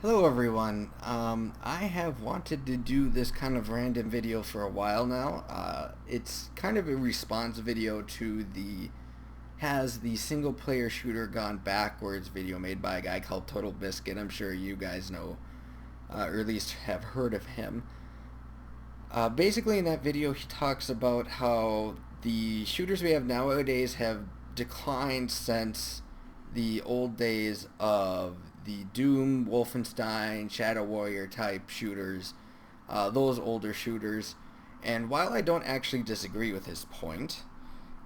Hello everyone. I have wanted to do this kind of random video for a while now. It's kind of a response video to the Has the Single Player Shooter Gone Backwards video made by a guy called Total Biscuit. I'm sure you guys know, or at least have heard of him. Basically in that video he talks about how the shooters we have nowadays have declined since the old days of the Doom, Wolfenstein, Shadow Warrior type shooters, those older shooters. And while I don't actually disagree with his point,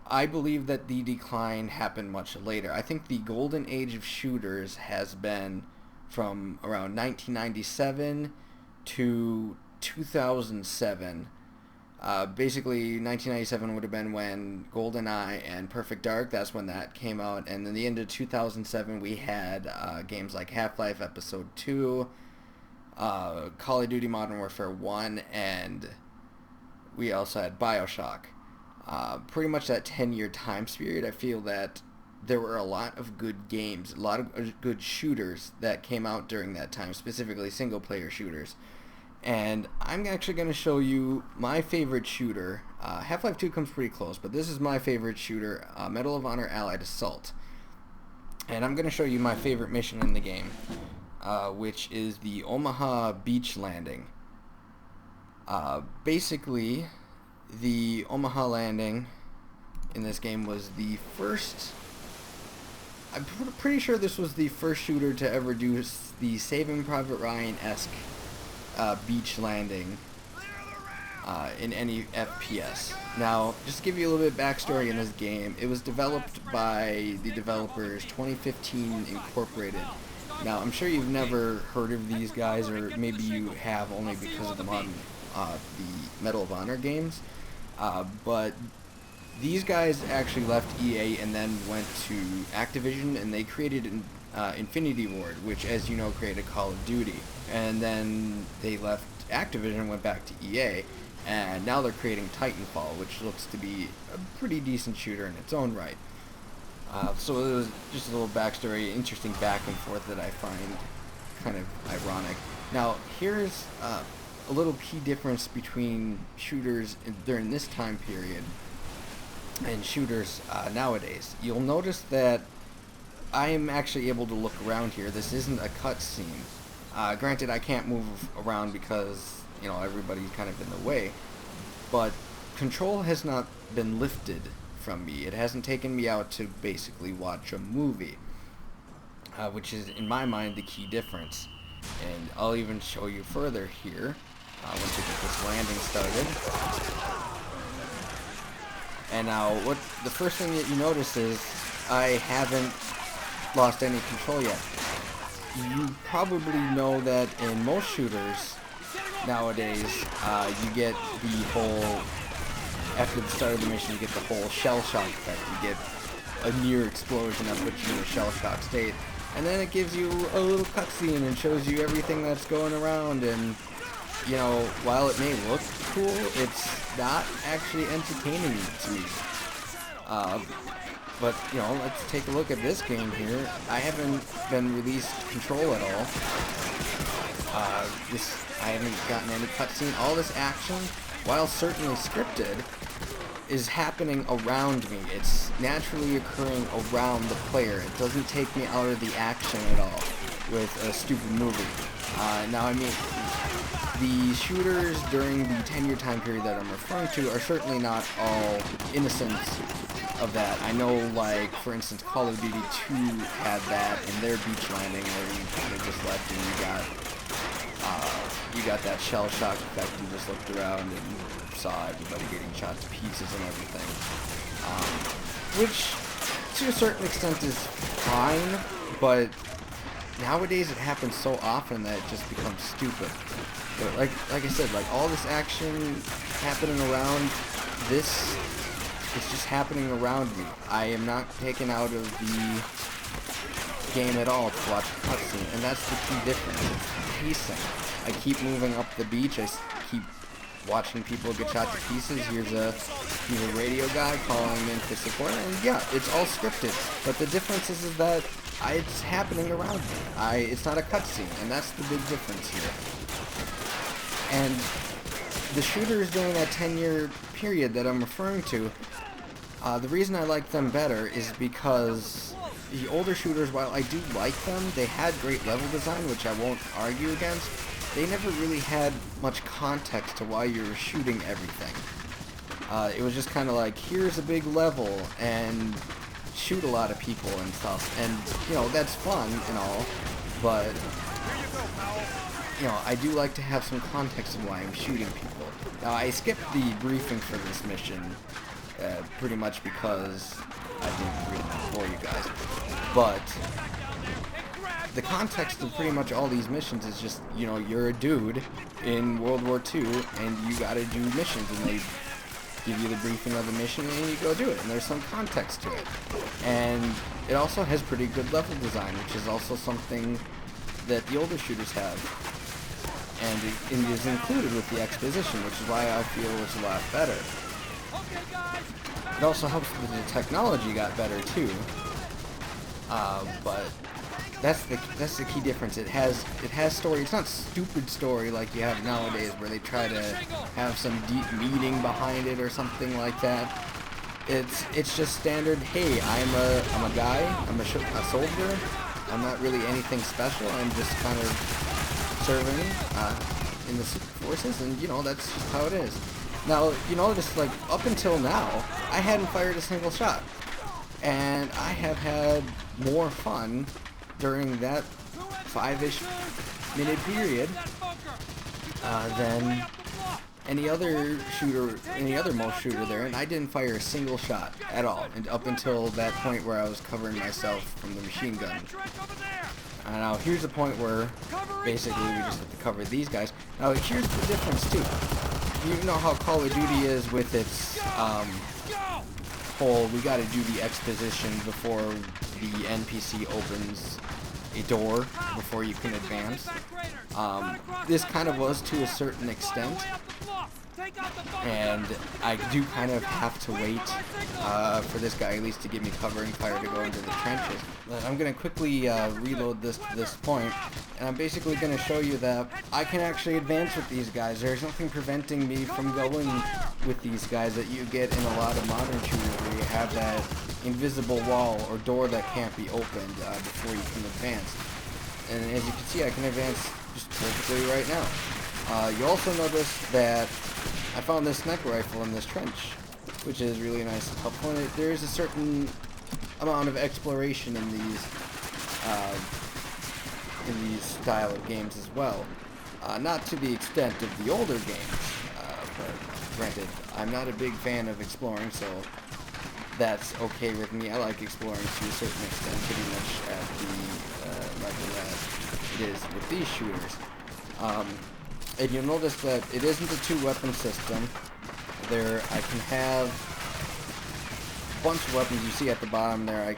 I believe that the decline happened much later. I think the golden age of shooters has been from around 1997 to 2007. Basically, 1997 would have been when GoldenEye and Perfect Dark, that's when that came out. And then the end of 2007, we had games like Half-Life Episode 2, Call of Duty Modern Warfare 1, and we also had Bioshock. Pretty much that 10-year time period, I feel that there were a lot of good games, a lot of good shooters that came out during that time, specifically single-player shooters. And I'm actually going to show you my favorite shooter. Half-Life 2 comes pretty close, but this is my favorite shooter, Medal of Honor Allied Assault. And I'm going to show you my favorite mission in the game, which is the Omaha Beach Landing. Basically, the Omaha Landing in this game was the first... I'm pretty sure this was the first shooter to ever do the Saving Private Ryan-esque beach landing in any FPS. Now, just to give you a little bit of backstory in this game, it was developed by the developers 2015 Incorporated. Now, I'm sure you've never heard of these guys, or maybe you have only because of them on the Medal of Honor games, but these guys actually left EA and then went to Activision, and they created Infinity Ward, which, as you know, created Call of Duty. And then they left Activision and went back to EA, and now they're creating Titanfall, which looks to be a pretty decent shooter in its own right. So it was just a little backstory, interesting back and forth that I find kind of ironic. Now, here's a little key difference between shooters during this time period and shooters nowadays. You'll notice that I am actually able to look around here. This isn't a cutscene. Granted, I can't move around because, you know, everybody's kind of in the way, but control has not been lifted from me. It hasn't taken me out to basically watch a movie, which is, in my mind, the key difference. And I'll even show you further here once we get this landing started. And now, the first thing that you notice is I haven't lost any control yet. You probably know that in most shooters nowadays, you get the whole, after the start of the mission, you get the whole shell shock effect. You get a near explosion that puts you in a shell shock state, and then it gives you a little cutscene and shows you everything that's going around. And you know, while it may look cool, it's not actually entertaining to me. But, you know, let's take a look at this game here. I haven't been released control at all. I haven't gotten any cutscene. All this action, while certainly scripted, is happening around me. It's naturally occurring around the player. It doesn't take me out of the action at all with a stupid movie. Now, I mean, the shooters during the 10-year time period that I'm referring to are certainly not all innocent of that. I know, like, for instance, Call of Duty 2 had that in their beach landing where you kind of just left and you got that shell shock effect. You just looked around and saw everybody getting shot to pieces and everything. Which, to a certain extent, is fine, but nowadays it happens so often that it just becomes stupid. But like I said, like, all this action happening around this, it's just happening around me. I am not taken out of the game at all to watch a cutscene, and that's the key difference. It's pacing. I keep moving up the beach. I keep watching people get shot to pieces. Here's a radio guy calling in for support, and yeah, it's all scripted. But the difference is that it's happening around me. It's not a cutscene, and that's the big difference here. And the shooters during that 10-year period that I'm referring to, the reason I like them better is because the older shooters, while I do like them, they had great level design, which I won't argue against. They never really had much context to why you were shooting everything. It was just kind of like, here's a big level, and shoot a lot of people and stuff. And, you know, that's fun and all, but, you know, I do like to have some context of why I'm shooting people. Now, I skipped the briefing for this mission, pretty much because I didn't read it for you guys. But the context of pretty much all these missions is just, you know, you're a dude in World War II, and you gotta do missions, and they give you the briefing of the mission, and you go do it, and there's some context to it. And it also has pretty good level design, which is also something that the older shooters have. And it is included with the exposition, which is why I feel it's a lot better. It also helps that the technology got better too. But that's the key difference. It has story. It's not stupid story like you have nowadays, where they try to have some deep meaning behind it or something like that. It's just standard. Hey, I'm a guy. I'm a soldier. I'm not really anything special. I'm just kind of serving in the secret forces, and you know, that's just how it is. Now, you notice, like, up until now, I hadn't fired a single shot, and I have had more fun during that 5-ish minute period than any other most shooter there, and I didn't fire a single shot at all, and up until that point where I was covering myself from the machine gun. Now here's the point where basically we just have to cover these guys. Now here's the difference too. You know how Call of Duty is with its whole, we gotta do the exposition before the NPC opens a door before you can advance. This kind of was to a certain extent, and I do kind of have to wait for this guy at least to give me covering fire to go into the trenches. But I'm going to quickly reload this to this point, and I'm basically going to show you that I can actually advance with these guys. There's nothing preventing me from going with these guys that you get in a lot of modern shooters, where you have that invisible wall or door that can't be opened before you can advance. And as you can see, I can advance just perfectly right now. You also notice that I found this sniper rifle in this trench, which is really nice and helpful. And there is a certain amount of exploration in these style of games as well. Not to the extent of the older games, but granted, I'm not a big fan of exploring, so that's okay with me. I like exploring to a certain extent, pretty much at the level that it is with these shooters. And you'll notice that it isn't a 2-weapon system. I can have a bunch of weapons. You see at the bottom there, I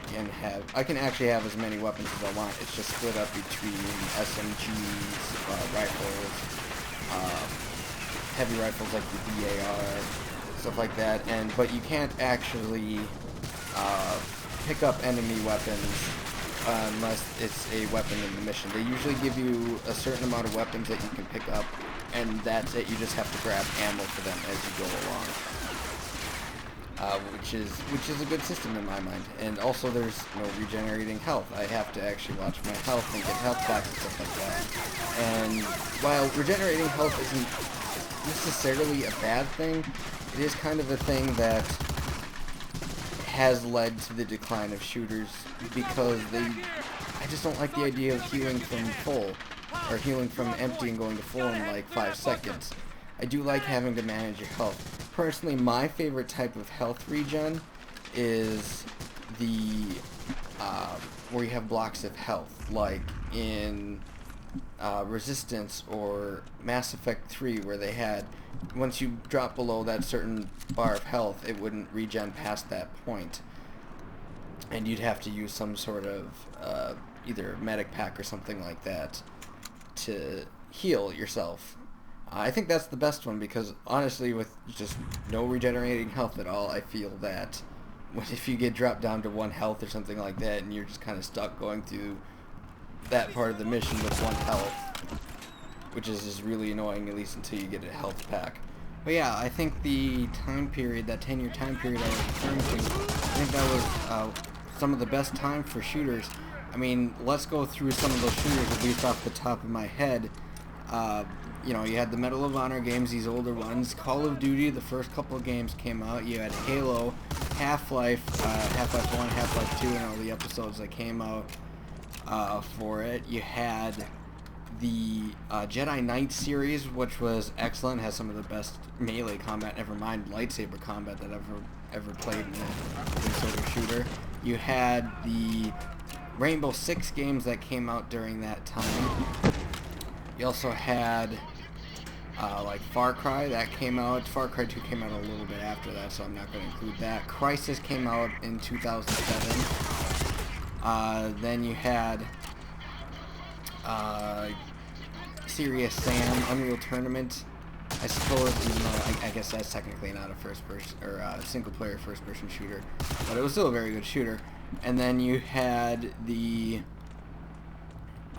can actually have as many weapons as I want. It's just split up between SMGs, rifles, heavy rifles like the BAR, stuff like that. But you can't actually pick up enemy weapons unless it's a weapon in the mission. They usually give you a certain amount of weapons that you can pick up, and that's it. You just have to grab ammo for them as you go along, which is a good system in my mind. And also, there's no regenerating health. I have to actually watch my health and get health packs and stuff like that. And while regenerating health isn't necessarily a bad thing, it is kind of a thing that has led to the decline of shooters, because I just don't like the idea of healing from full, or healing from empty and going to full in like 5 seconds. I do like having to manage your health. Personally, my favorite type of health regen is the where you have blocks of health, like in Resistance or Mass Effect 3, where they had, once you drop below that certain bar of health, it wouldn't regen past that point, and you'd have to use some sort of either medic pack or something like that to heal yourself. I think that's the best one, because honestly, with just no regenerating health at all, I feel that if you get dropped down to 1 health or something like that, and you're just kind of stuck going through that part of the mission with 1 health, which is just really annoying, at least until you get a health pack. But yeah, I think the time period, that 10-year time period I was referring to, I think that was some of the best time for shooters. I mean, let's go through some of those shooters, at least off the top of my head. You know, you had the Medal of Honor games, these older ones. Call of Duty, the first couple of games came out. You had Halo, Half-Life, Half-Life 1, Half-Life 2, and all the episodes that came out for it. You had the Jedi Knight series, which was excellent, has some of the best melee combat, never mind lightsaber combat that I've ever played in a sort of shooter. You had the Rainbow Six games that came out during that time. You also had like Far Cry that came out. Far Cry 2 came out a little bit after that, so I'm not going to include that. Crysis came out in 2007. Then you had Serious Sam, Unreal Tournament. I suppose, even though I guess that's technically not a first-person or single-player first-person shooter, but it was still a very good shooter. And then you had the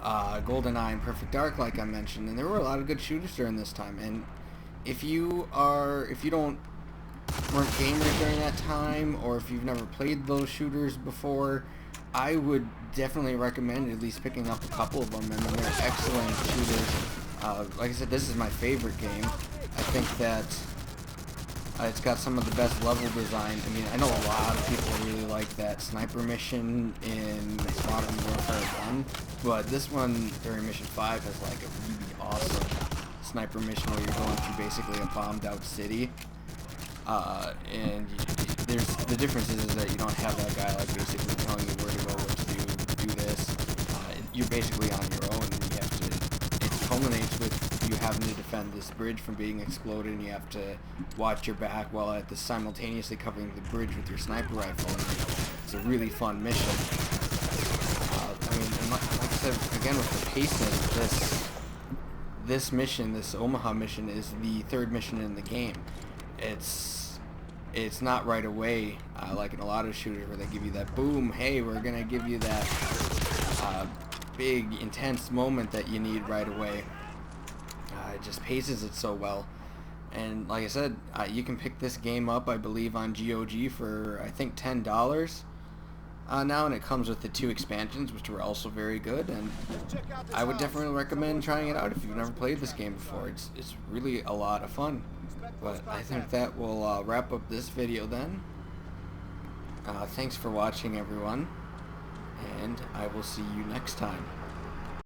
GoldenEye and Perfect Dark, like I mentioned, and there were a lot of good shooters during this time. And if you weren't gamers during that time, or if you've never played those shooters before, I would definitely recommend at least picking up a couple of them. I mean, they're excellent shooters. Like I said, this is my favorite game. I think that it's got some of the best level design. I mean, I know a lot of people really like that sniper mission in Modern Warfare 1, but this one during Mission 5 is like a really awesome sniper mission where you're going through basically a bombed out city. And the difference is that you don't have that guy like basically telling you where to go, what to do this. You're basically on your own, and you have to. It culminates with you having to defend this bridge from being exploded, and you have to watch your back while at the simultaneously covering the bridge with your sniper rifle. And it's a really fun mission. I mean, and like I said again with the pacing, this mission, this Omaha mission, is the 3rd mission in the game. It's not right away, like in a lot of shooters where they give you that boom, hey, we're gonna give you that big intense moment that you need right away. It just paces it so well. And like I said, you can pick this game up, I believe, on GOG for I think $10 now, and it comes with the 2 expansions, which were also very good. And I would definitely recommend trying it out if you've never played this game before. It's really a lot of fun. But I think that will wrap up this video then. Thanks for watching, everyone, and I will see you next time.